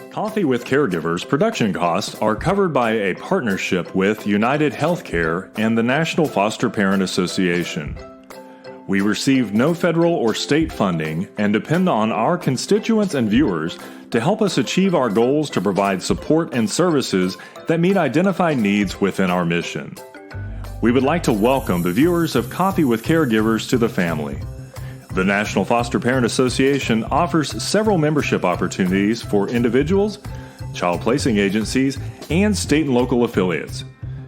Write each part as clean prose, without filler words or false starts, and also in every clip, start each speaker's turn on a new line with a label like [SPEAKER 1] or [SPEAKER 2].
[SPEAKER 1] Coffee with Caregivers production costs are covered by a partnership with United Healthcare and the National Foster Parent Association. We receive no federal or state funding and depend on our constituents and viewers to help us achieve our goals to provide support and services that meet identified needs within our mission. We would like to welcome the viewers of Coffee with Caregivers to the family. The National Foster Parent Association offers several membership opportunities for individuals, child placing agencies, and state and local affiliates.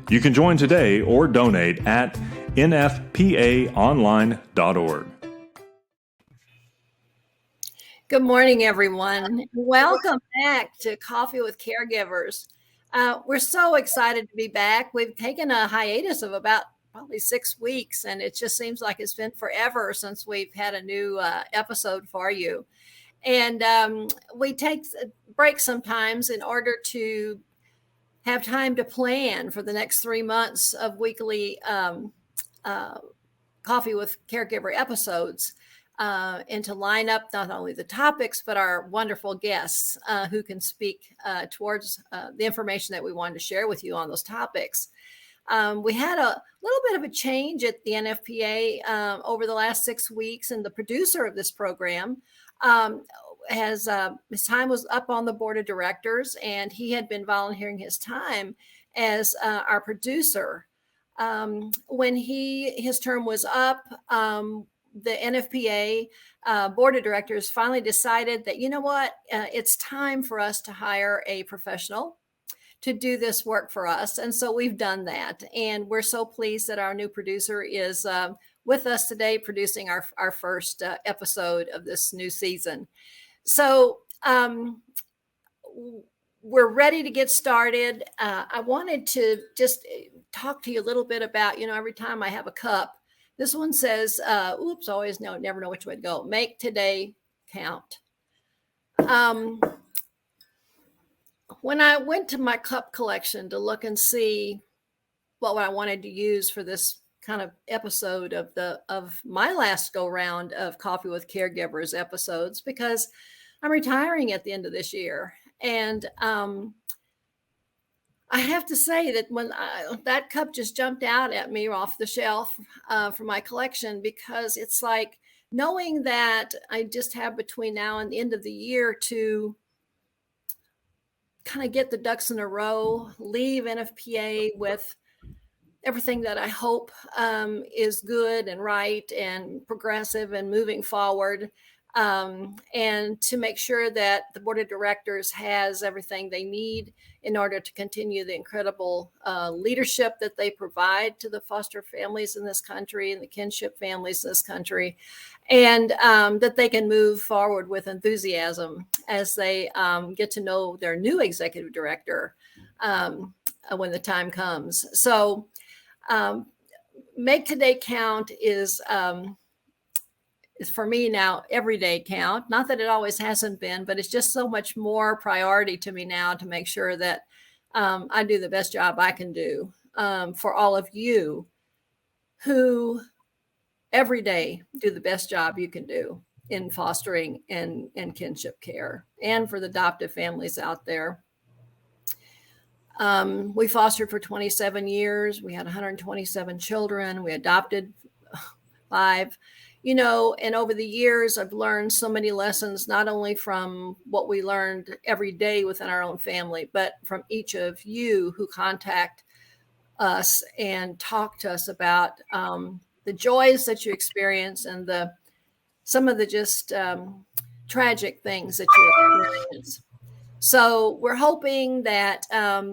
[SPEAKER 1] You can join today or donate at nfpaonline.org.
[SPEAKER 2] Good morning, everyone. Welcome back to Coffee with Caregivers. We're so excited to be back. We've taken a hiatus of about probably 6 weeks, and it just seems like it's been forever since we've had a new episode for you. And we take breaks sometimes in order to have time to plan for the next 3 months of weekly Coffee with Caregiver episodes, and to line up not only the topics, but our wonderful guests who can speak towards the information that we wanted to share with you on those topics. We had a little bit of a change at the NFPA over the last 6 weeks, and the producer of this program his time was up on the board of directors, and he had been volunteering his time as our producer. When his term was up, the NFPA board of directors finally decided that, you know what, it's time for us to hire a professional to do this work for us. And so we've done that. And we're so pleased that our new producer is with us today, producing our first episode of this new season. So we're ready to get started. I wanted to just talk to you a little bit about, every time I have a cup, this one says, never know which way to go. Make today count. When I went to my cup collection to look and see what I wanted to use for this kind of episode of my last go round of Coffee with Caregivers episodes, because I'm retiring at the end of this year. And I have to say that when that cup just jumped out at me off the shelf for my collection, because it's like knowing that I just have between now and the end of the year to kind of get the ducks in a row, leave NFPA with everything that I hope is good and right and progressive and moving forward, and to make sure that the board of directors has everything they need in order to continue the incredible leadership that they provide to the foster families in this country and the kinship families in this country, and that they can move forward with enthusiasm as they get to know their new executive director when the time comes. So make today count is for me now everyday count. Not that it always hasn't been, but it's just so much more priority to me now to make sure that I do the best job I can do for all of you who every day do the best job you can do in fostering and kinship care, and for the adoptive families out there. We fostered for 27 years. We had 127 children. We adopted 5. And over the years, I've learned so many lessons, not only from what we learned every day within our own family, but from each of you who contact us and talk to us about the joys that you experience and some of the just tragic things that you experience. So we're hoping that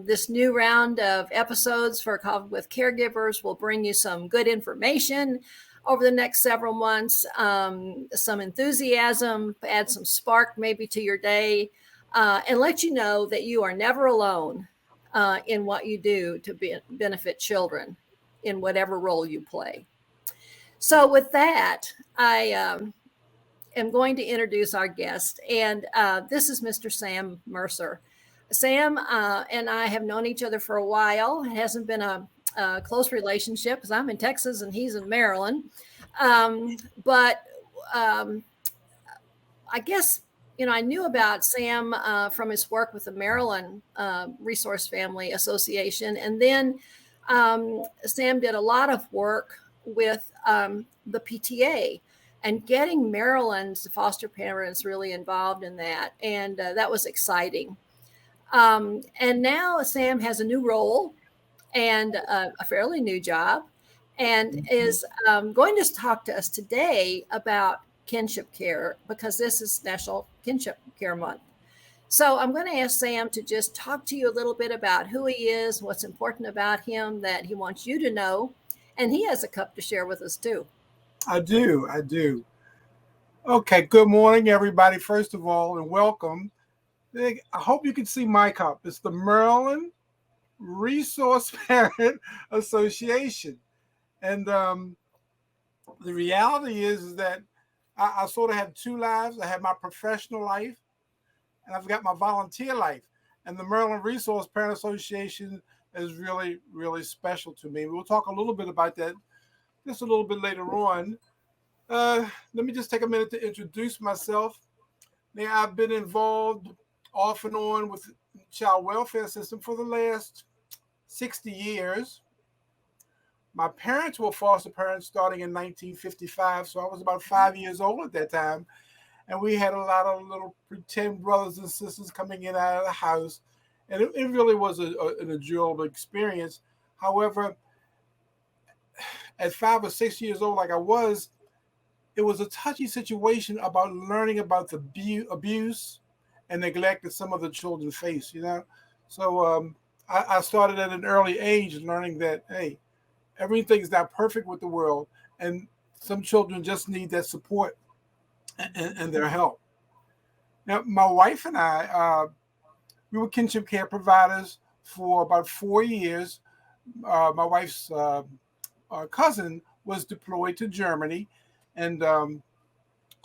[SPEAKER 2] this new round of episodes for Coffee with Caregivers will bring you some good information over the next several months, some enthusiasm, add some spark maybe to your day, and let you know that you are never alone in what you do to benefit children in whatever role you play. So with that, I am going to introduce our guest, and this is Mr. Sam Mercer. Sam and I have known each other for a while. It hasn't been a close relationship because I'm in Texas and he's in Maryland. But I guess I knew about Sam from his work with the Maryland Resource Family Association. And then Sam did a lot of work with the PTA and getting Maryland's foster parents really involved in that. And that was exciting. And now Sam has a new role and a fairly new job, and is going to talk to us today about kinship care, because this is National Kinship Care Month. So I'm going to ask Sam to just talk to you a little bit about who he is, what's important about him that he wants you to know, and he has a cup to share with us too.
[SPEAKER 3] I do. Okay, good morning, everybody, first of all, and welcome. I hope you can see my cup. It's the Maryland Resource Parent Association. And the reality is that I sort of have two lives. I have my professional life, and I've got my volunteer life. And the Maryland Resource Parent Association is really, really special to me. We'll talk a little bit about that just a little bit later on. Let me just take a minute to introduce myself. Now, I've been involved off and on with the child welfare system for the last 60 years. My parents were foster parents starting in 1955, so I was about 5 years old at that time. And we had a lot of little pretend brothers and sisters coming in and out of the house. And it really was an enjoyable experience. However, at 5 or 6 years old, like I was, it was a touchy situation about learning about the abuse and neglect that some of the children face, So I started at an early age learning that, hey, everything's not perfect with the world, and some children just need that support and their help. Now, my wife and I, we were kinship care providers for about 4 years. My wife's cousin was deployed to Germany, and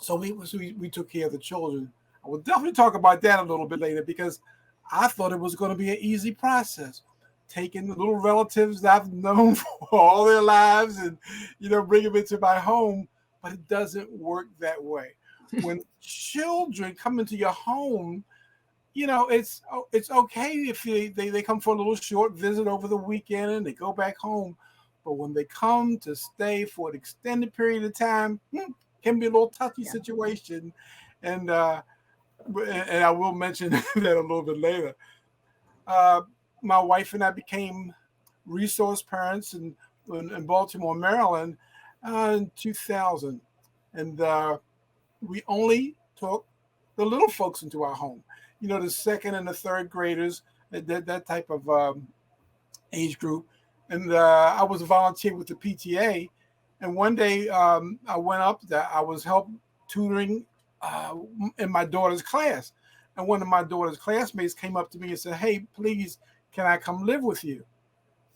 [SPEAKER 3] so we took care of the children. I will definitely talk about that a little bit later, because I thought it was going to be an easy process, taking the little relatives that I've known for all their lives and bring them into my home. But it doesn't work that way. When children come into your home, it's okay if they come for a little short visit over the weekend and they go back home. But when they come to stay for an extended period of time, can be a little touchy situation. And I will mention that a little bit later. My wife and I became resource parents in Baltimore, Maryland in 2000. And we only took the little folks into our home, the second and the third graders, that type of age group. And I was a volunteer with the PTA. And one day I went up there. I was help tutoring in my daughter's class. And one of my daughter's classmates came up to me and said, "Hey, please, can I come live with you?"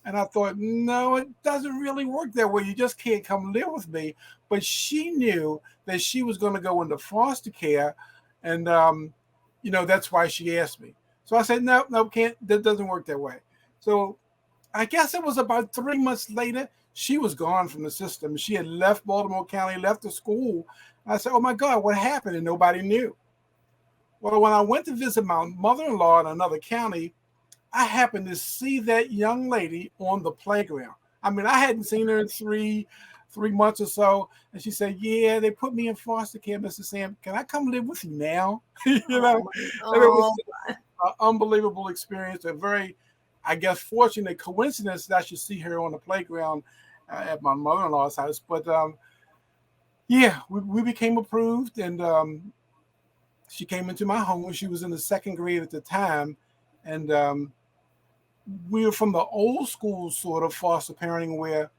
[SPEAKER 3] And I thought, no, it doesn't really work that way. You just can't come live with me. But she knew that she was going to go into foster care. And, that's why she asked me. So I said, no, can't. That doesn't work that way. So I guess it was about 3 months later, she was gone from the system. She had left Baltimore County, left the school. I said, oh, my God, what happened? And nobody knew. Well, when I went to visit my mother-in-law in another county, I happened to see that young lady on the playground. I mean, I hadn't seen her in three months or so. And she said, "Yeah, they put me in foster care, Mr. Sam. Can I come live with you now?" And it was an unbelievable experience. A very, I guess, fortunate coincidence that I should see her on the playground at my mother-in-law's house. But we became approved, and she came into my home when she was in the second grade at the time. And we were from the old school sort of foster parenting where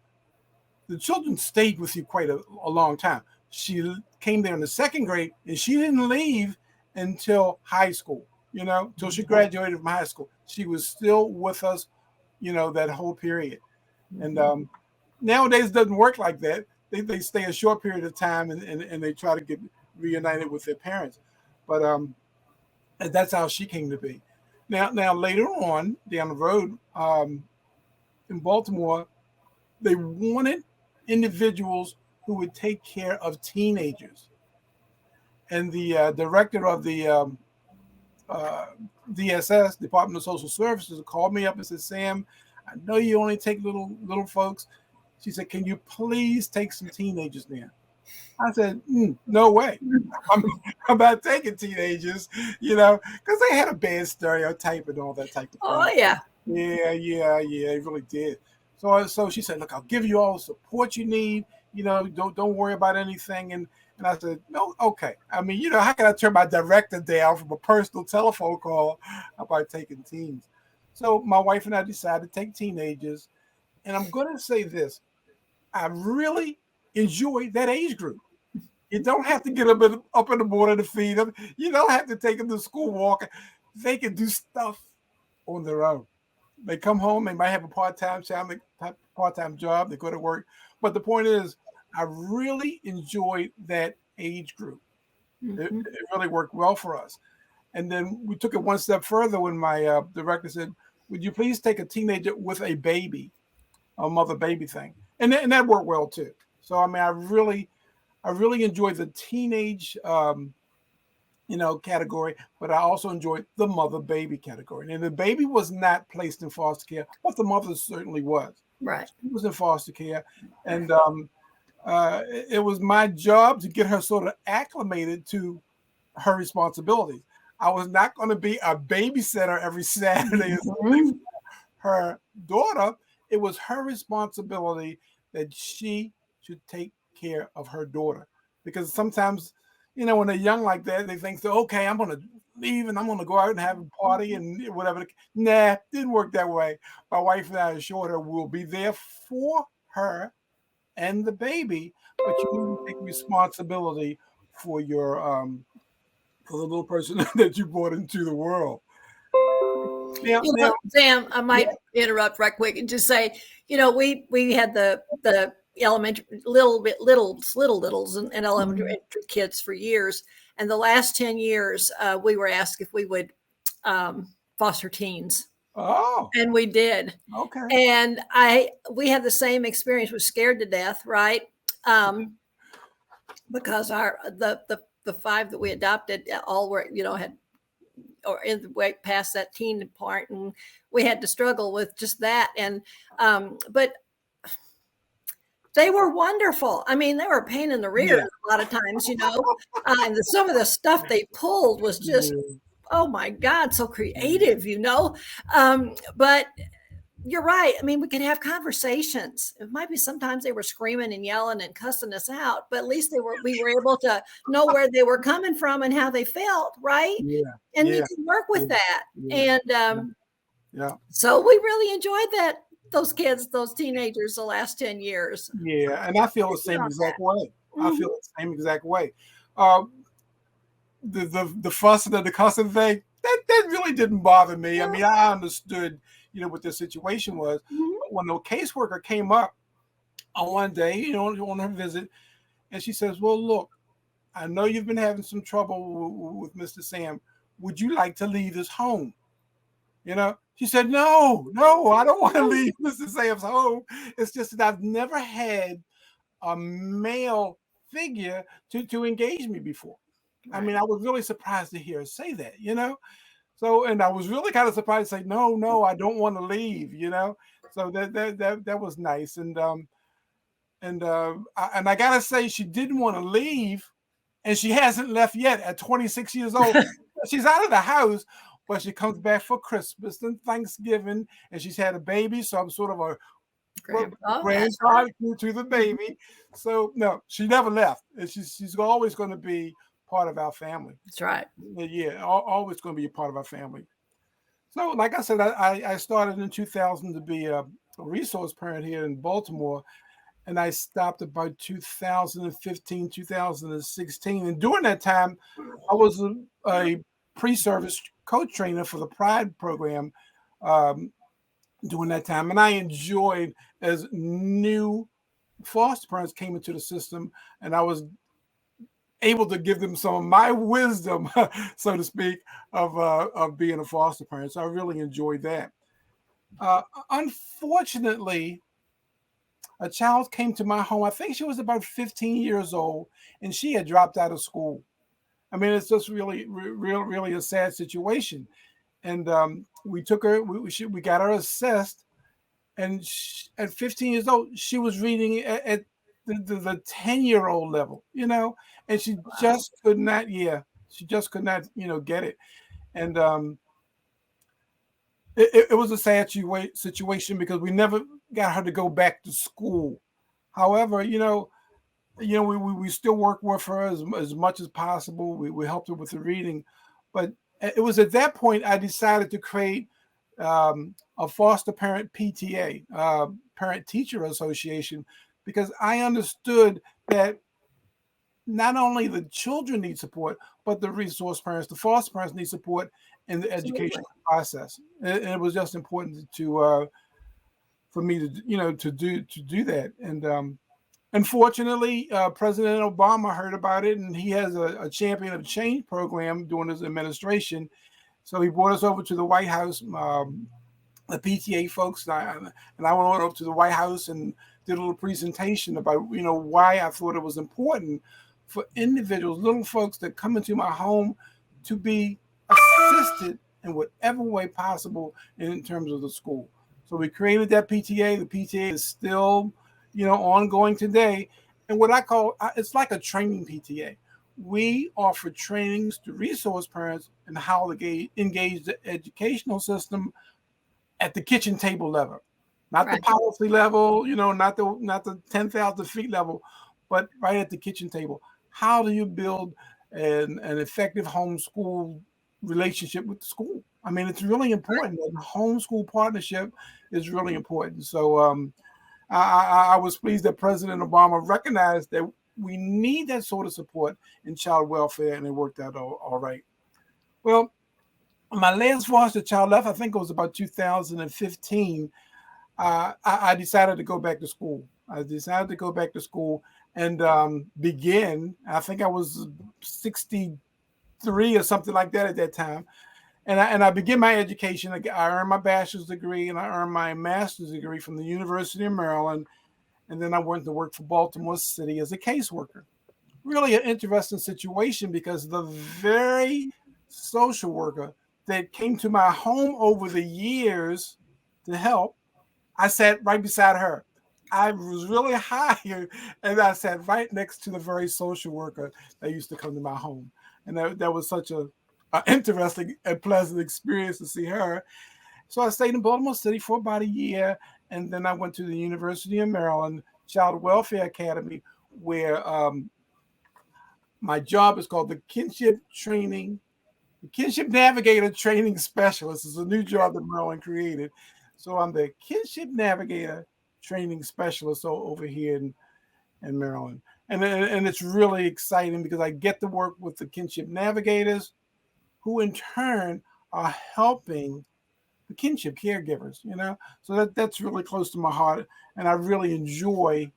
[SPEAKER 3] the children stayed with you quite a long time. She came there in the second grade, and she didn't leave until high school, until she graduated from high school. She was still with us, that whole period. And nowadays it doesn't work like that. They stay a short period of time and they try to get reunited with their parents. But that's how she came to be. Now later on down the road in Baltimore, they wanted individuals who would take care of teenagers. and the director of the DSS, Department of Social Services, called me up and said, "Sam, I know you only take little folks." She said, "Can you please take some teenagers there?" I said, "No way. I'm not taking teenagers, because they had a bad stereotype and all that type of
[SPEAKER 2] Oh
[SPEAKER 3] thing."
[SPEAKER 2] yeah.
[SPEAKER 3] Yeah, it really did. So she said, "Look, I'll give you all the support you need. Don't worry about anything." And I said, "No, okay. I mean, how can I turn my director down from a personal telephone call about taking teens?" So my wife and I decided to take teenagers. And I'm going to say this: I really enjoy that age group. You don't have to get them up in the morning to feed them. You don't have to take them to school walking. They can do stuff on their own. They come home, they might have a part-time job, they go to work. But the point is, I really enjoyed that age group. It really worked well for us. And then we took it one step further when my director said, "Would you please take a teenager with a baby, a mother-baby thing?" And that worked well too. So I mean, I really enjoyed the teenage category, but I also enjoyed the mother-baby category. And the baby was not placed in foster care, but the mother certainly was.
[SPEAKER 2] Right.
[SPEAKER 3] She was in foster care, and it was my job to get her sort of acclimated to her responsibilities. I was not going to be a babysitter every Saturday or something. Her daughter, it was her responsibility that she should take care of her daughter, because sometimes, when they're young like that, they think, so okay, I'm going to leave and I'm going to go out and have a party and whatever. Nah, didn't work that way. My wife and I assured her we'll be there for her and the baby, but you need to take responsibility for your for the little person that you brought into the world. Now,
[SPEAKER 2] Sam, I might interrupt right quick and just say, we had the elementary littles and elementary kids for years, and the last 10 years we were asked if we would foster teens.
[SPEAKER 3] Oh,
[SPEAKER 2] and we did.
[SPEAKER 3] Okay.
[SPEAKER 2] And we had the same experience. Was scared to death, right? Because the 5 that we adopted all were had or in the way past that teen part, and we had to struggle with just that. And but they were wonderful. I mean, they were a pain in the rear a lot of times, and some of the stuff they pulled was just, oh my God, so creative, but you're right. I mean, we could have conversations. It might be sometimes they were screaming and yelling and cussing us out, but at least we were able to know where they were coming from and how they felt, right? And you can work with that. And so we really enjoyed those kids, those teenagers, the last 10 years.
[SPEAKER 3] Yeah, and I feel the same exact way. I feel the same exact way. The fussing and the cussing thing, that really didn't bother me. I mean, I understood what the situation was. But when the caseworker came up on one day, on her visit, and she says, "Well, look, I know you've been having some trouble with Mr. Sam. Would you like to leave his home?" She said, no, I don't want to leave Mr. Sam's home. It's just that I've never had a male figure to engage me before. Right. I mean, I was really surprised to hear her say that, So, and I was really kind of surprised to say, no, I don't want to leave, So that was nice. And I gotta say, she didn't want to leave, and she hasn't left yet at 26 years old. She's out of the house, but she comes back for Christmas and Thanksgiving, and she's had a baby, so I'm sort of a grandpa to the baby. So no, she never left, and she's always going to be part of our family.
[SPEAKER 2] That's right.
[SPEAKER 3] Yeah, always going to be a part of our family. So, like I said, I started in 2000 to be a resource parent here in Baltimore, and I stopped about 2015, 2016. And during that time, I was a pre-service coach trainer for the Pride program during that time. And I enjoyed as new foster parents came into the system, and I was able to give them some of my wisdom, so to speak, of being a foster parent. So I really enjoyed that. Unfortunately, a child came to my home. I think she was about 15 years old, and she had dropped out of school. I mean, it's just really a sad situation. And we took her, we got her assessed, and at 15 years old, she was reading at the 10-year-old level, and she just could not, she just could not, get it. And it was a sad situation because we never got her to go back to school. However, we still work with her as much as possible. We helped her with the reading, but it was at that point I decided to create a foster parent PTA, parent teacher association, because I understood that not only the children need support, but the resource parents, the foster parents need support in the educational process. And it was just important to for me to do that. And unfortunately, President Obama heard about it, and he has a Champion of Change program during his administration. So he brought us over to the White House, the PTA folks, and I went over to the White House and did a little presentation about why I thought it was important for individuals, little folks that come into my home, to be assisted in whatever way possible in terms of the school. So we created that PTA. The PTA is still, ongoing today. And what I call, it's like a training PTA. We offer trainings to resource parents and how to engage the educational system at the kitchen table level, not the policy level, not the 10,000 feet level, but right at the kitchen table. How do you build an effective homeschool relationship with the school? I mean, it's really important. The homeschool partnership is really important. So I was pleased that President Obama recognized that we need that sort of support in child welfare, and it worked out all right. Well, my last foster child left, I think it was about 2015. I decided to go back to school. And begin. I think I was 63 or something like that at that time. And I began my education. I earned my bachelor's degree and I earned my master's degree from the University of Maryland. And then I went to work for Baltimore City as a caseworker. Really an interesting situation because the very social worker that came to my home over the years to help, I sat right beside her. I was really hired, and I sat right next to the very social worker that used to come to my home. And that was such an interesting and pleasant experience to see her. So I stayed in Baltimore City for about a year, and then I went to the University of Maryland Child Welfare Academy, where my job is called the Kinship Navigator Training Specialist. It's a new job that Maryland created. So I'm the Kinship Navigator Training Specialist over here in Maryland. And it's really exciting because I get to work with the Kinship Navigators, who in turn are helping the kinship caregivers, So that's really close to my heart. And I really enjoy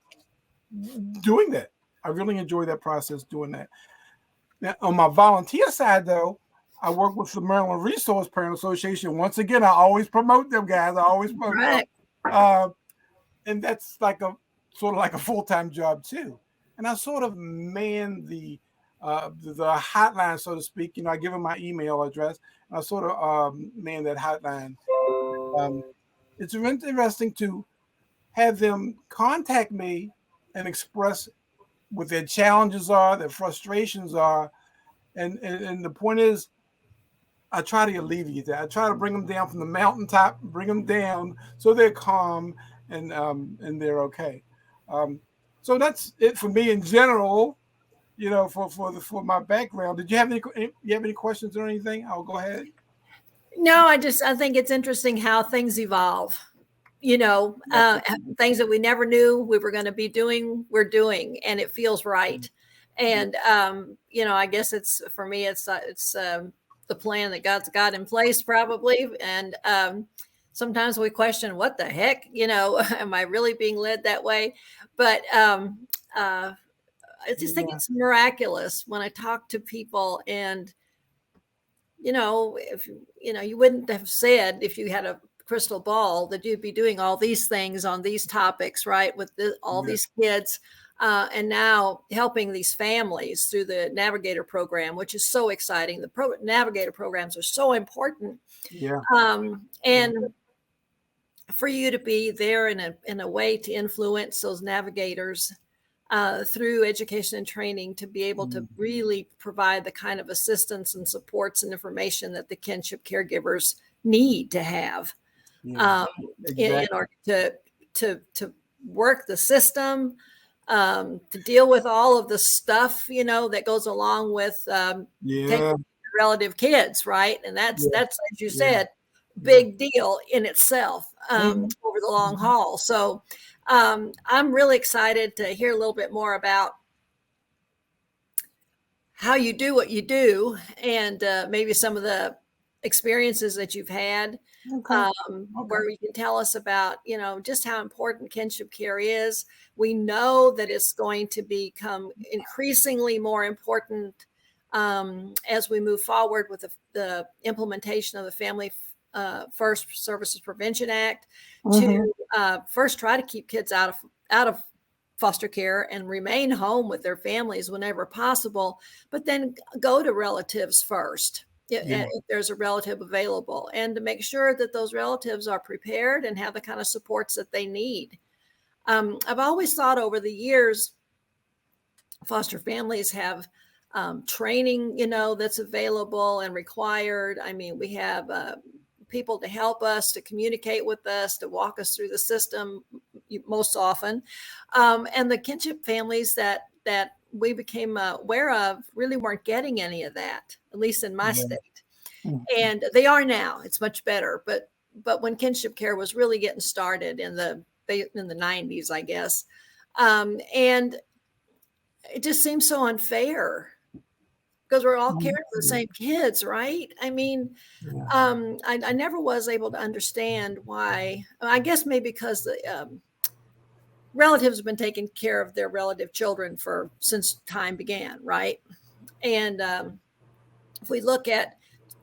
[SPEAKER 3] doing that. I really enjoy that process doing that. Now, on my volunteer side, though, I work with the Maryland Resource Parent Association. Once again, I always promote them guys. I always promote them. And that's sort of like a full-time job too. And I sort of man the hotline, so to speak. I give them my email address, and I sort of man that hotline. It's interesting to have them contact me and express what their challenges are, their frustrations are, and the point is, I try to alleviate that. I try to bring them down from the mountaintop, bring them down so they're calm and they're okay. So that's it for me in general. For my background. Did you have any questions or anything? I'll go ahead.
[SPEAKER 2] No, I think it's interesting how things evolve. Things that we never knew we were going to be doing, we're doing, and it feels right. And I guess it's for me, it's the plan that God's got in place, probably. And sometimes we question, what the heck, am I really being led that way? But I just think it's miraculous when I talk to people, and if you wouldn't have said, if you had a crystal ball, that you'd be doing all these things on these topics, right, with all these kids. and now helping these families through the Navigator program, which is so exciting. The Navigator programs are so important.
[SPEAKER 3] Yeah.
[SPEAKER 2] And for you to be there in a way to influence those navigators through education and training to be able to really provide the kind of assistance and supports and information that the kinship caregivers need to have in order to work the system, to deal with all of the stuff, that goes along with taking relative kids, right? And that's as you said, big deal in itself over the long haul. So I'm really excited to hear a little bit more about how you do what you do, and maybe some of the experiences that you've had, where you can tell us about, just how important kinship care is. We know that it's going to become increasingly more important as we move forward with the implementation of the Family First Services Prevention Act to first try to keep kids out of foster care and remain home with their families whenever possible, but then go to relatives first if there's a relative available, and to make sure that those relatives are prepared and have the kind of supports that they need. I've always thought over the years, foster families have training, that's available and required. I mean, we have people to help us, to communicate with us, to walk us through the system most often. And the kinship families that we became aware of really weren't getting any of that, at least in my state. And they are now. It's much better. But when kinship care was really getting started in the 90s, I guess, and it just seems so unfair, because we're all caring for the same kids, right? I mean, I never was able to understand why. I guess maybe because the relatives have been taking care of their relative children since time began, right? And if we look at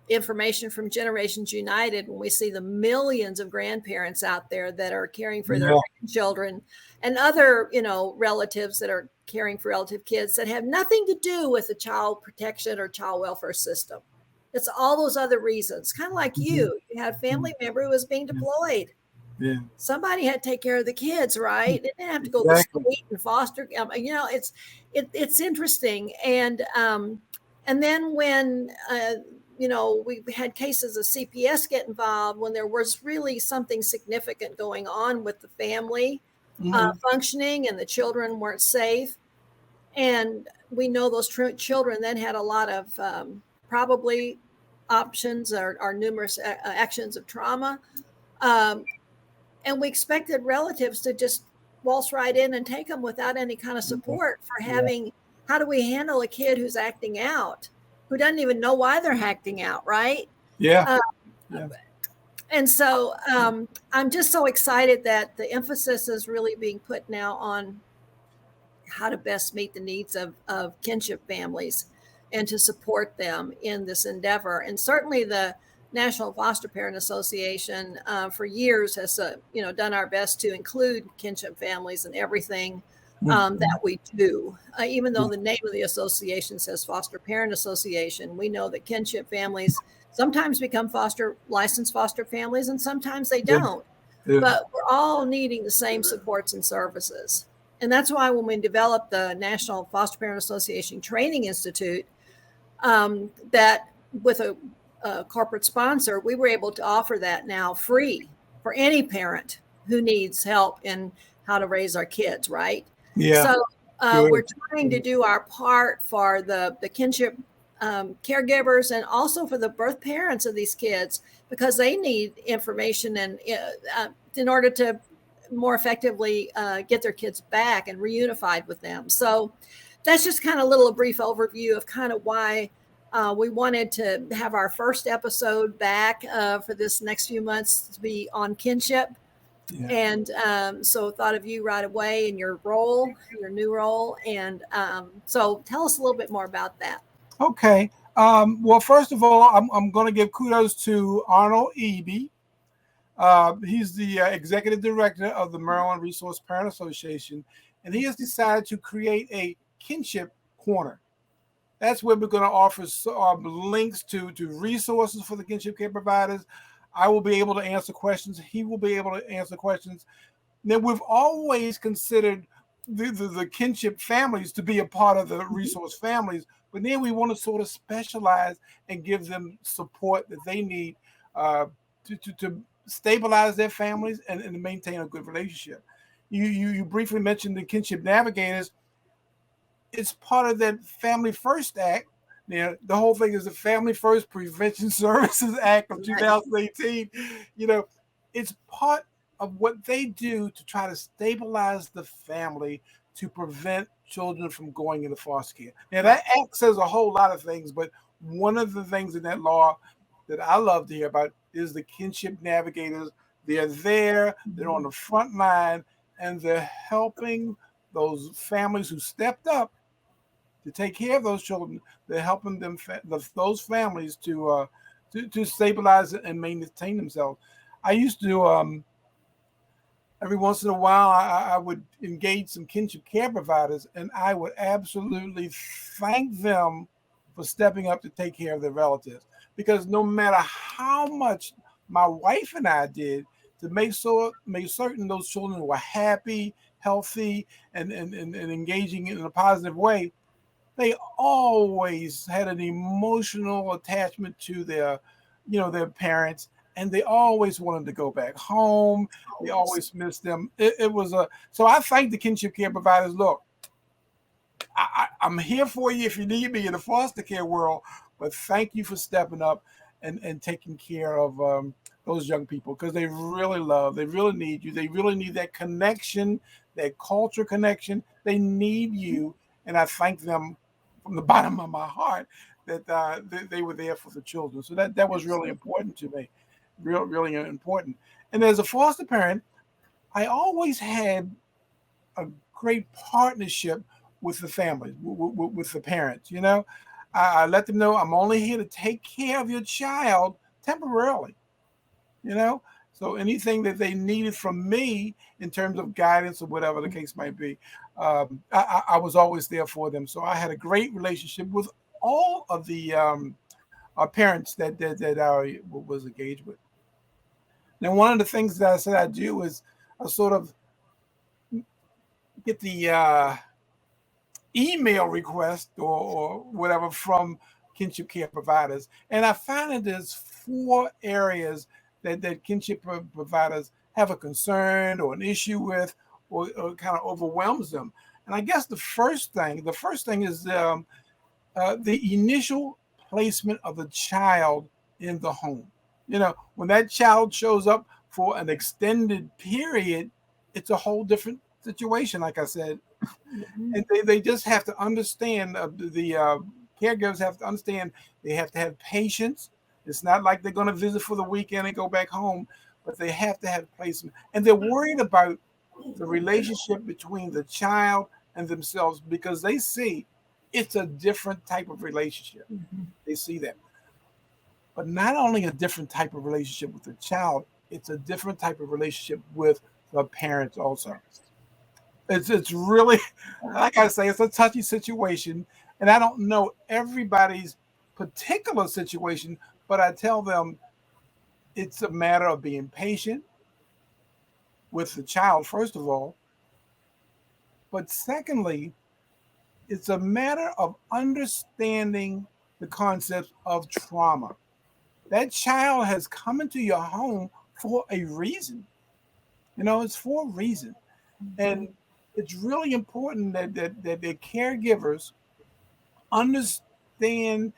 [SPEAKER 2] information from Generations United, when we see the millions of grandparents out there that are caring for their children, and other, relatives that are caring for relative kids that have nothing to do with the child protection or child welfare system. It's all those other reasons. Kind of like you had a family member who was being deployed.
[SPEAKER 3] Yeah.
[SPEAKER 2] Somebody had to take care of the kids, right? They didn't have to go to the state and foster. It's interesting. And then when we had cases of CPS get involved, when there was really something significant going on with the family functioning and the children weren't safe. And we know those children then had a lot of probably options or numerous actions of trauma. And we expected relatives to just waltz right in and take them without any kind of support for having, how do we handle a kid who's acting out, who doesn't even know why they're acting out, right? And so I'm just so excited that the emphasis is really being put now on how to best meet the needs of kinship families and to support them in this endeavor. And certainly the National Foster Parent Association for years has done our best to include kinship families in everything that we do. Even though the name of the association says Foster Parent Association, we know that kinship families sometimes become licensed foster families, and sometimes they don't. But we're all needing the same supports and services. And that's why when we developed the National Foster Parent Association Training Institute, that with a corporate sponsor, we were able to offer that now free for any parent who needs help in how to raise our kids, right? So we're trying to do our part for the kinship caregivers, and also for the birth parents of these kids, because they need information and in order to more effectively get their kids back and reunified with them. So that's just kind of a brief overview of kind of why we wanted to have our first episode back for this next few months to be on kinship. And so thought of you right away in your new role. And so tell us a little bit more about that.
[SPEAKER 3] Okay. Well, first of all, I'm going to give kudos to Arnold Eby. He's the executive director of the Maryland Resource Parent Association. and he has decided to create a Kinship Corner. That's where we're going to offer links to resources for the kinship care providers. I will be able to answer questions. He will be able to answer questions. Now, we've always considered the kinship families to be a part of the resource families, but then we want to sort of specialize and give them support that they need to stabilize their families and to maintain a good relationship. You briefly mentioned the Kinship Navigators. It's part of that Family First Act. Now, the whole thing is the Family First Prevention Services Act of 2018. It's part of what they do to try to stabilize the family to prevent children from going into foster care. Now, that act says a whole lot of things, but one of the things in that law that I love to hear about is the Kinship Navigators. They're there, they're on the front line, and they're helping those families who stepped up to take care of those children. They're helping those families to stabilize and maintain themselves. I used to every once in a while I would engage some kinship care providers, and I would absolutely thank them for stepping up to take care of their relatives. Because no matter how much my wife and I did to make certain those children were happy, healthy, and engaging in a positive way, they always had an emotional attachment to their parents, and they always wanted to go back home. They always missed them. So I thank the kinship care providers. Look, I'm here for you if you need me in the foster care world, but thank you for stepping up and taking care of those young people, because they really need you. They really need that connection, that culture connection. They need you, and I thank them from the bottom of my heart that they were there for the children. So that was really important to me, really important. And as a foster parent, I always had a great partnership with the family, with the parents. I let them know I'm only here to take care of your child temporarily. So anything that they needed from me in terms of guidance or whatever the case might be, I was always there for them. So I had a great relationship with all of the parents that I was engaged with. Now, one of the things that I said I do is I sort of get the email request or whatever from kinship care providers, and I find that there's 4 areas that kinship providers have a concern or an issue with, or kind of overwhelms them. And I guess the first thing is the initial placement of the child in the home. When that child shows up for an extended period, it's a whole different situation, like I said. And they just have to understand, the caregivers have to understand, they have to have patience. It's not like they're going to visit for the weekend and go back home, but they have to have placement. And they're worried about the relationship between the child and themselves, because they see it's a different type of relationship. They see that. But not only a different type of relationship with the child, it's a different type of relationship with the parents also. It's really, like I say, it's a touchy situation. And I don't know everybody's particular situation, but I tell them it's a matter of being patient with the child, first of all. But secondly, it's a matter of understanding the concept of trauma. That child has come into your home for a reason. It's for a reason. And it's really important that the caregivers understand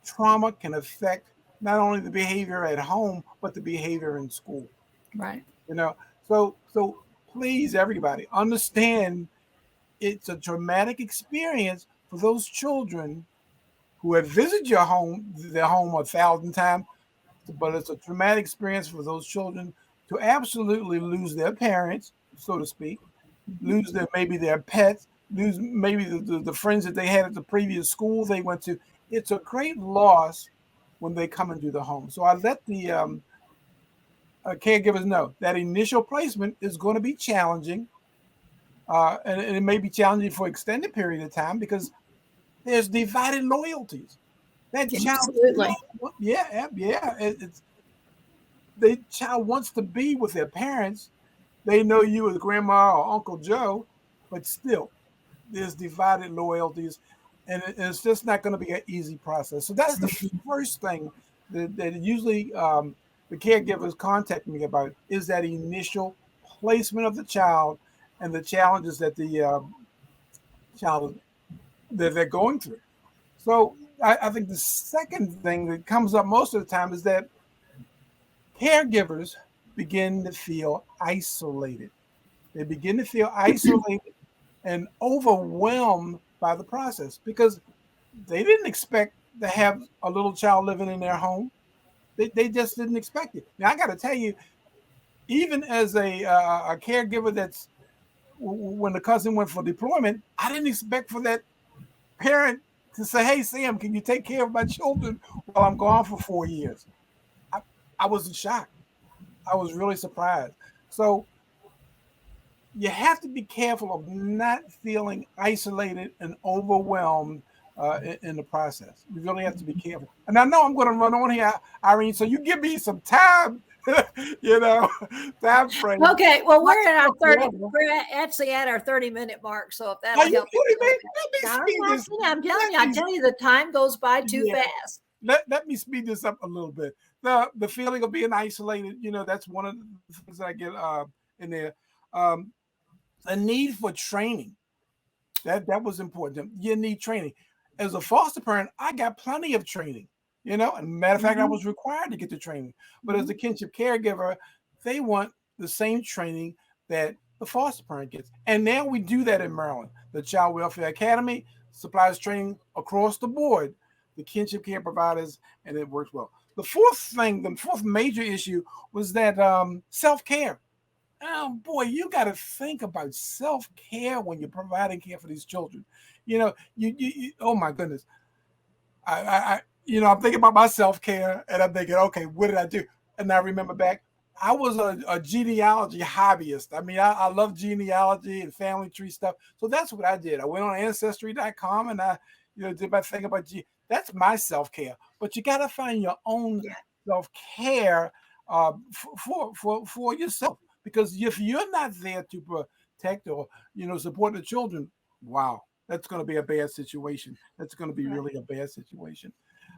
[SPEAKER 3] trauma can affect not only the behavior at home, but the behavior in school.
[SPEAKER 2] Right.
[SPEAKER 3] So please, everybody, understand it's a traumatic experience for those children who have visited their home 1,000 times, but it's a traumatic experience for those children to absolutely lose their parents, so to speak, lose maybe their pets, lose maybe the friends that they had at the previous school they went to. It's a great loss when they come into the home. So I let the caregivers know that initial placement is going to be challenging, and it may be challenging for an extended period of time because there's divided loyalties. That child,
[SPEAKER 2] Absolutely.
[SPEAKER 3] it's the child wants to be with their parents. They know you as Grandma or Uncle Joe, but still, there's divided loyalties, and it's just not going to be an easy process. So that's the first thing that usually the caregivers contact me about is that initial placement of the child and the challenges that the child that they're going through. So I think the second thing that comes up most of the time is that caregivers begin to feel isolated. They begin to feel isolated and overwhelmed by the process because they didn't expect to have a little child living in their home. They just didn't expect it. Now, I got to tell you, even as a caregiver that's when the cousin went for deployment, I didn't expect for that parent to say, "Hey, Sam, can you take care of my children while I'm gone for 4 years?" I was in shock. I was really surprised. So you have to be careful of not feeling isolated and overwhelmed in the process. You really have to be careful. And I know I'm going to run on here, Irene, so you give me some time, time frame.
[SPEAKER 2] Okay, well, we're actually at our 30-minute mark. So if that'll help. I'm telling you, the time goes by too fast.
[SPEAKER 3] Let me speed this up a little bit. The feeling of being isolated, that's one of the things that I get in there. A need for training. That was important. You need training. As a foster parent, I got plenty of training, and matter of fact, I was required to get the training. But as a kinship caregiver, they want the same training that the foster parent gets. And now we do that in Maryland. The Child Welfare Academy supplies training across the board, the kinship care providers, and it works well. The fourth major issue was that self-care. Oh boy, you got to think about self-care when you're providing care for these children. You oh my goodness. I'm thinking about my self-care and I'm thinking, okay, what did I do? And I remember back, I was a genealogy hobbyist. I mean, I love genealogy and family tree stuff. So that's what I did. I went on ancestry.com and I, did my thing about that's my self-care. But you got to find your own self-care for yourself. Because if you're not there to protect or, support the children, wow, that's going to be a bad situation. That's going to be really a bad situation.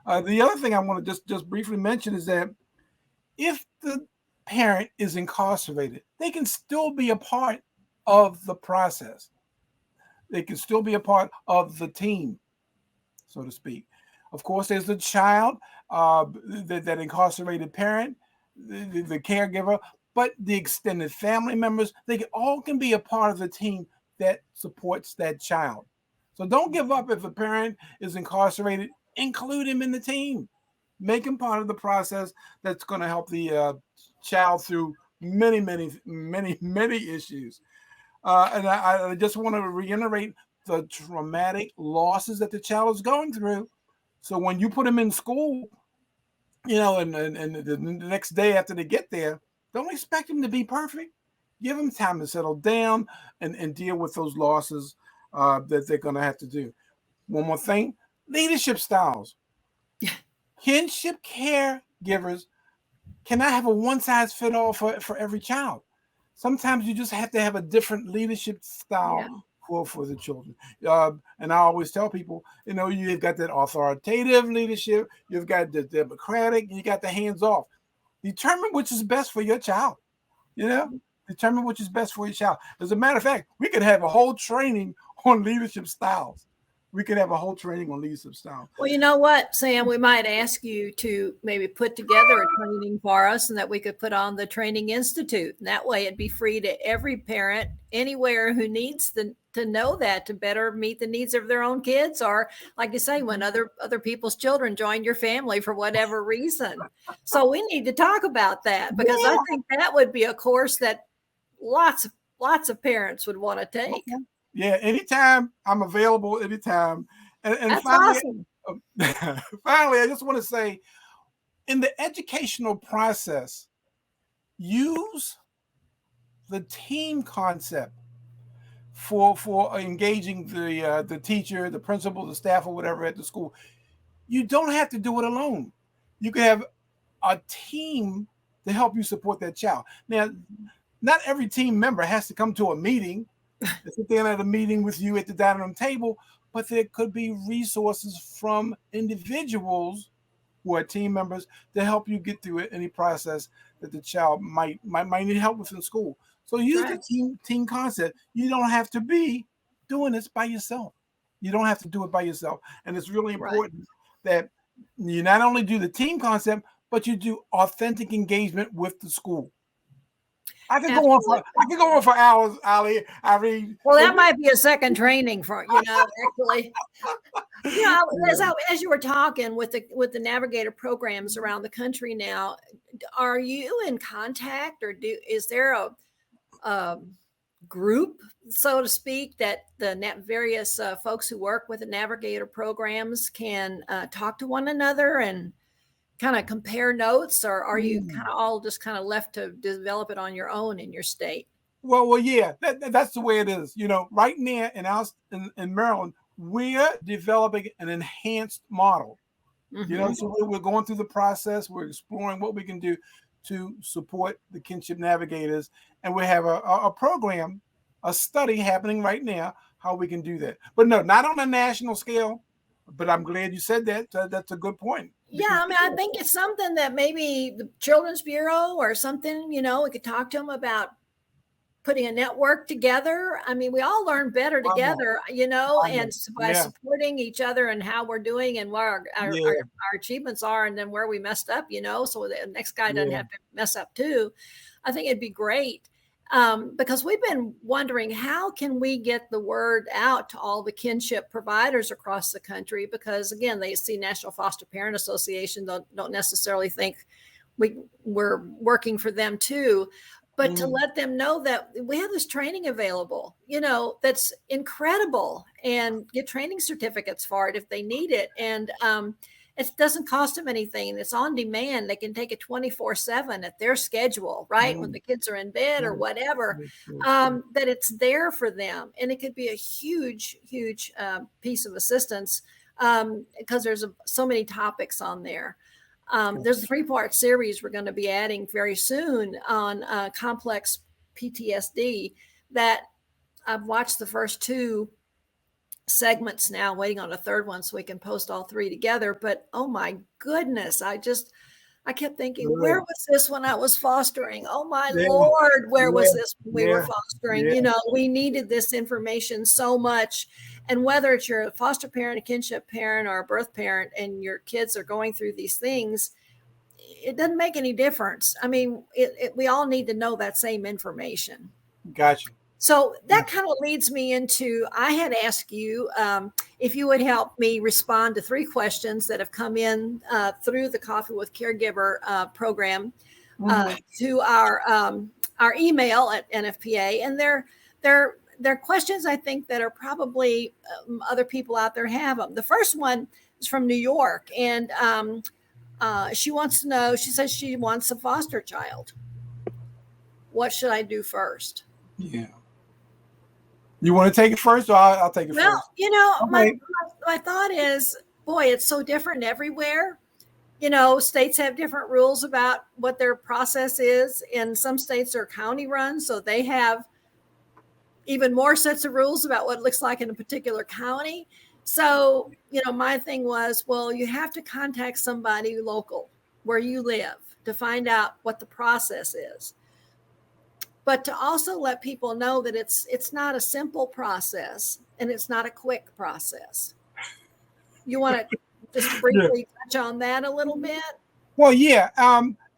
[SPEAKER 3] The other thing I want to just briefly mention is that if the parent is incarcerated, they can still be a part of the process. They can still be a part of the team, so to speak. Of course, there's the child, that incarcerated parent, the caregiver, but the extended family members, they all can be a part of the team that supports that child. So don't give up if a parent is incarcerated. Include him in the team. Make him part of the process that's going to help the child through many, many, many, many issues. And I just want to reiterate the traumatic losses that the child is going through. So when you put him in school, and the next day after they get there, don't expect them to be perfect. Give them time to settle down and deal with those losses that they're going to have to do. One more thing, leadership styles. Kinship caregivers cannot have a one-size-fits-all for every child. Sometimes you just have to have a different leadership style for the children. And I always tell people, you've got that authoritative leadership, you've got the democratic, you got the hands-off. Determine which is best for your child. Determine which is best for your child. As a matter of fact, we could have a whole training on leadership styles. Well,
[SPEAKER 2] you know what, Sam, we might ask you to maybe put together a training for us and that we could put on the Training Institute. And that way it'd be free to every parent anywhere who needs to know that to better meet the needs of their own kids. Or like you say, when other people's children join your family for whatever reason. So we need to talk about that because I think that would be a course that lots of parents would want to take.
[SPEAKER 3] Yeah, anytime. I'm available anytime. And
[SPEAKER 2] that's
[SPEAKER 3] finally,
[SPEAKER 2] awesome.
[SPEAKER 3] Finally, I just want to say, in the educational process, use the team concept. for engaging the teacher, the principal, the staff, or whatever at the school. You don't have to do it alone. You can have a team to help you support that child. Now, not every team member has to come to a meeting, sit there at a meeting with you at the dining room table, but there could be resources from individuals who are team members to help you get through any process that the child might need help with in school. So use the team concept. You don't have to be doing this by yourself. You don't have to do it by yourself. And it's really important that you not only do the team concept, but you do authentic engagement with the school. I could go on for hours, Ali.
[SPEAKER 2] Well, that might be a second training for actually. As you were talking with the Navigator programs around the country now, are you in contact, or is there a group, so to speak, that the various folks who work with the Navigator programs can talk to one another and kind of compare notes, or are you kind of all just kind of left to develop it on your own in your state?
[SPEAKER 3] Well, yeah, that's the way it is. Right now in Maryland, we're developing an enhanced model. So we're going through the process. We're exploring what we can do to support the Kinship Navigators, and we have a program, a study happening right now how we can do that. But no, not on a national scale. But I'm glad you said that. That's a good point.
[SPEAKER 2] Yeah, I think it's something that maybe the Children's Bureau or something, we could talk to them about putting a network together. I mean, we all learn better together, and by supporting each other and how we're doing and what our achievements are, and then where we messed up, so the next guy doesn't have to mess up too. I think it'd be great. Because we've been wondering, how can we get the word out to all the kinship providers across the country? Because again, they see National Foster Parent Association, don't necessarily think we're working for them too, but to let them know that we have this training available, that's incredible, and get training certificates for it if they need it. And it doesn't cost them anything. It's on demand. They can take it 24/7 at their schedule, right? When the kids are in bed or whatever, that it's there for them. And it could be a huge, huge piece of assistance because there's so many topics on there. There's a 3-part series we're going to be adding very soon on complex PTSD that I've watched the first 2 segments now, waiting on a third one so we can post all 3 together. But oh my goodness, I kept thinking, where was this when I was fostering? Oh my Lord, where was this when we were fostering? We needed this information so much. And whether it's your foster parent, a kinship parent, or a birth parent, and your kids are going through these things, it doesn't make any difference. I mean, we all need to know that same information.
[SPEAKER 3] Gotcha.
[SPEAKER 2] So that kind of leads me into, I had asked you if you would help me respond to 3 questions that have come in through the Coffee with Caregiver program to our email at NFPA. And they're questions, I think, that are probably other people out there have them. The first one is from New York, and she wants to know, she says she wants a foster child. What should I do first?
[SPEAKER 3] Yeah. You want to take it first, or I'll take it first?
[SPEAKER 2] Well, my thought is, boy, it's so different everywhere. States have different rules about what their process is. And some states are county run, so they have even more sets of rules about what it looks like in a particular county. So, my thing was, well, you have to contact somebody local where you live to find out what the process is. But to also let people know that it's not a simple process and it's not a quick process. You want to just briefly touch on that a little bit?
[SPEAKER 3] Well, yeah.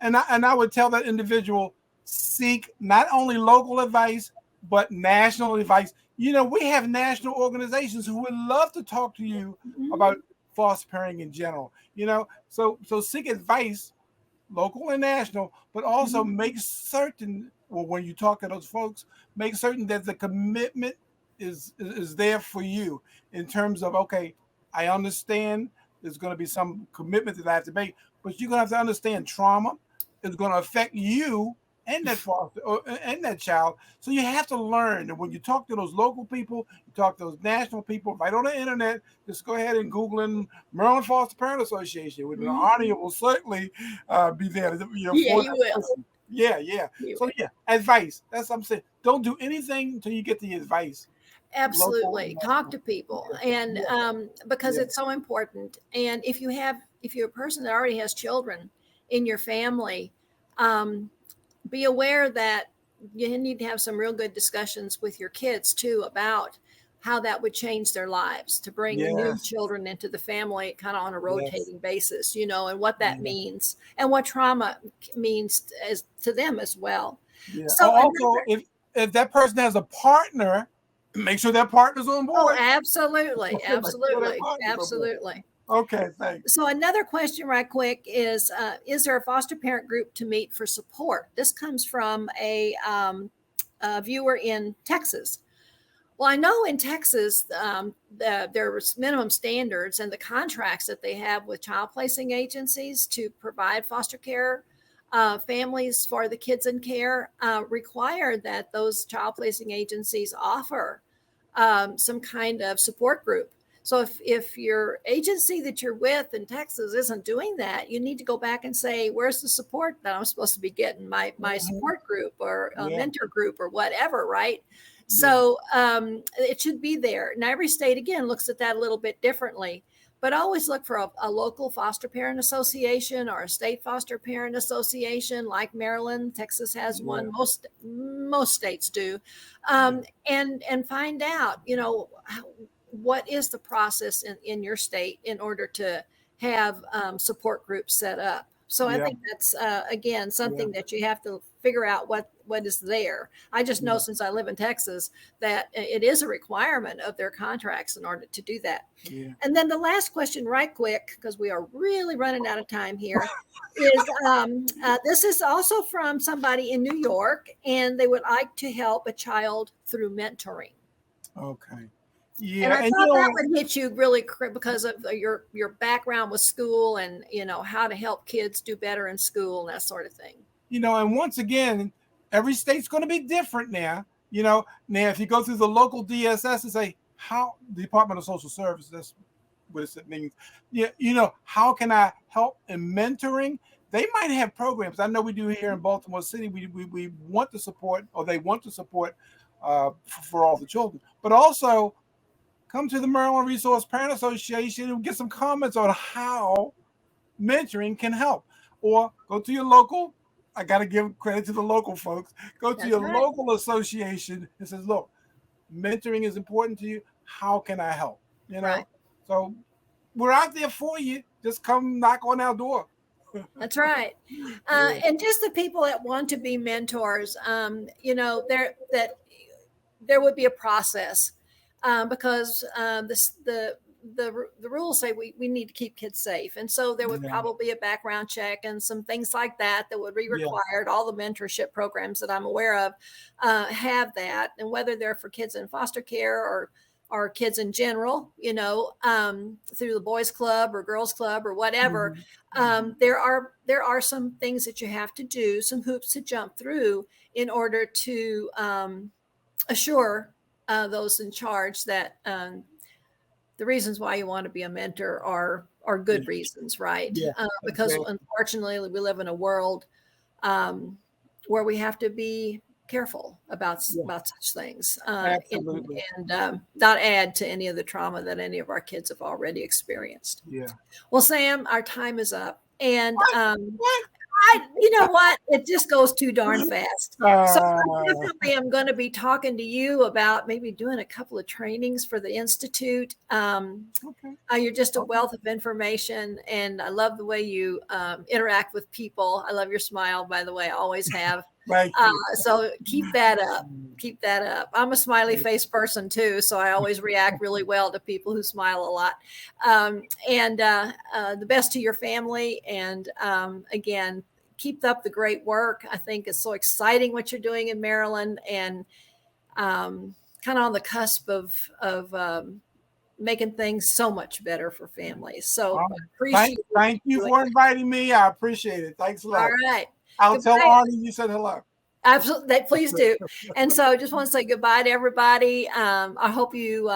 [SPEAKER 3] And I would tell that individual, seek not only local advice, but national advice. We have national organizations who would love to talk to you about foster parenting in general. So seek advice, local and national, but also make certain, when you talk to those folks, make certain that the commitment is there for you in terms of, okay, I understand there's going to be some commitment that I have to make, but you're going to have to understand trauma is going to affect you and that foster and that child. So you have to learn. And when you talk to those local people, you talk to those national people, right on the internet, just go ahead and Google in Maryland Foster Parent Association. With an honor, will certainly be there.
[SPEAKER 2] Yeah,
[SPEAKER 3] For
[SPEAKER 2] you
[SPEAKER 3] that
[SPEAKER 2] will.
[SPEAKER 3] person. Yeah. So advice. That's what I'm saying. Don't do anything until you get the advice.
[SPEAKER 2] Absolutely.
[SPEAKER 3] Local,
[SPEAKER 2] Talk to people. And because it's so important. And if you're a person that already has children in your family, be aware that you need to have some real good discussions with your kids too about how that would change their lives to bring new children into the family kind of on a rotating basis, and what that means and what trauma means to them as well.
[SPEAKER 3] Yeah.
[SPEAKER 2] So
[SPEAKER 3] Also, if that person has a partner, make sure that partner's on board.
[SPEAKER 2] Oh, absolutely. Absolutely.
[SPEAKER 3] Okay, thanks.
[SPEAKER 2] So another question right quick is there a foster parent group to meet for support? This comes from a viewer in Texas. Well, I know in Texas, there's minimum standards and the contracts that they have with child placing agencies to provide foster care families for the kids in care require that those child placing agencies offer some kind of support group. So if your agency that you're with in Texas isn't doing that, you need to go back and say, where's the support that I'm supposed to be getting, my support group or a mentor group or whatever, right? So it should be there. Now, every state, again, looks at that a little bit differently, but always look for a local foster parent association or a state foster parent association like Maryland. Texas has one. Most states do. And find out, what is the process in your state in order to have support groups set up. So I think that's, again, something that you have to figure out what is there. I just know since I live in Texas that it is a requirement of their contracts in order to do that. Yeah. And then the last question right quick, because we are really running out of time here, is this is also from somebody in New York, and they would like to help a child through mentoring.
[SPEAKER 3] Okay. Yeah,
[SPEAKER 2] and I thought that would hit you really because of your background with school and how to help kids do better in school and that sort of thing.
[SPEAKER 3] And once again, every state's going to be different now. Now if you go through the local DSS and say how Department of Social Services, that's what it means. Yeah, how can I help in mentoring? They might have programs. I know we do here in Baltimore City. We want to support, or they want to support for all the children, but also come to the Maryland Resource Parent Association and get some comments on how mentoring can help. Or go to your local, I got to give credit to the local folks, go to your local association and says, look, mentoring is important to you. How can I help? So we're out there for you. Just come knock on our door.
[SPEAKER 2] That's right. And just the people that want to be mentors, there would be a process. Because the rules say we need to keep kids safe. And so there would probably be a background check and some things like that would be required. All the mentorship programs that I'm aware of have that. And whether they're for kids in foster care or kids in general, through the boys club or girls club or whatever, there are some things that you have to do, some hoops to jump through in order to assure those in charge that the reasons why you want to be a mentor are good reasons, right? Because unfortunately we live in a world where we have to be careful about such things and not add to any of the trauma that any of our kids have already experienced. Well, Sam, our time is up, and you know what? It just goes too darn fast. So I definitely am going to be talking to you about maybe doing a couple of trainings for the Institute. You're just a wealth of information, and I love the way you interact with people. I love your smile, by the way. I always have. So keep that up. Keep that up. I'm a smiley face person too, so I always react really well to people who smile a lot. And the best to your family. And again, keep up the great work. I think it's so exciting what you're doing in Maryland, and kind of on the cusp of making things so much better for families. So
[SPEAKER 3] thank you for inviting me. I appreciate it. Thanks a lot.
[SPEAKER 2] All right.
[SPEAKER 3] I'll tell Arnie you said hello.
[SPEAKER 2] Absolutely. Please do. And so I just want to say goodbye to everybody. I hope you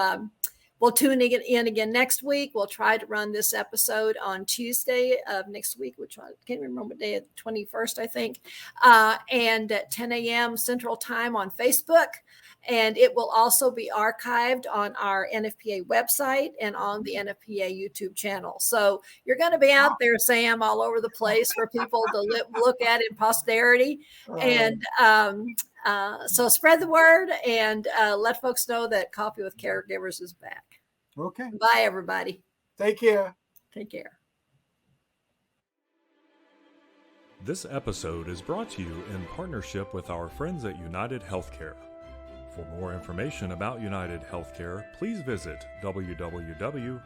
[SPEAKER 2] will tune in again next week. We'll try to run this episode on Tuesday of next week, which I can't remember what day, 21st, I think, and at 10 a.m. Central Time on Facebook. And it will also be archived on our NFPA website and on the NFPA YouTube channel. So you're going to be out there, Sam, all over the place for people to look at in posterity. And so spread the word and let folks know that Coffee with Caregivers is back.
[SPEAKER 3] Okay.
[SPEAKER 2] Bye, everybody.
[SPEAKER 3] Take care.
[SPEAKER 2] Take care.
[SPEAKER 1] This episode is brought to you in partnership with our friends at United Healthcare. For more information about United Healthcare, please visit www.uhc.com.